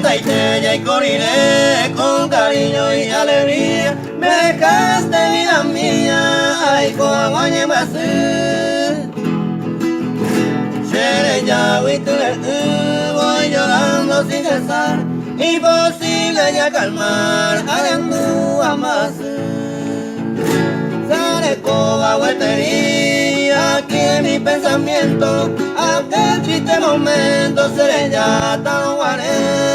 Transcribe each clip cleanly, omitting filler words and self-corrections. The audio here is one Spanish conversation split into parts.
taitella y corriré con cariño y alegría. Me dejaste vida mía, ay con oye más. Chere ya voy llorando sin cesar, imposible ya calmar, hablando a más. Sale coba vueltería aquí en mi pensamiento, aquel triste momento seré ya tan guaré.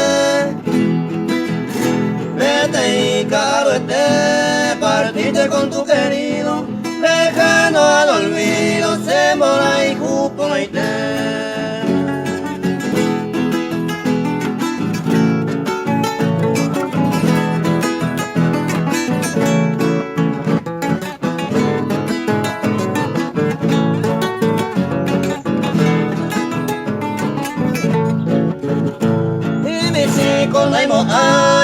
Vete y caro esté, partiste con tu querido, lejano al olvido, se mora y jupo no te. Con la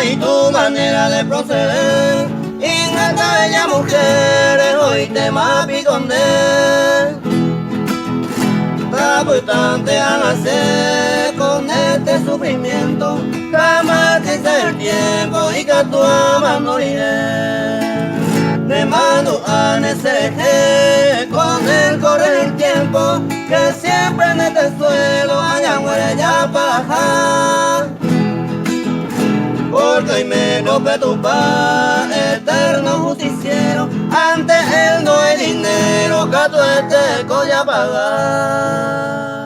y tu manera de proceder, ingrata bella mujer, hoy te mapi condé. Abundante a nacer con este sufrimiento, jamás quise el tiempo y que tu ama moriré. Me mando a necer con el correr el tiempo, que siempre en este suelo allá muere ya bajar. Porque hoy me rompe tu paz, eterno justiciero, ante él no hay dinero que tú estés con ya pagar.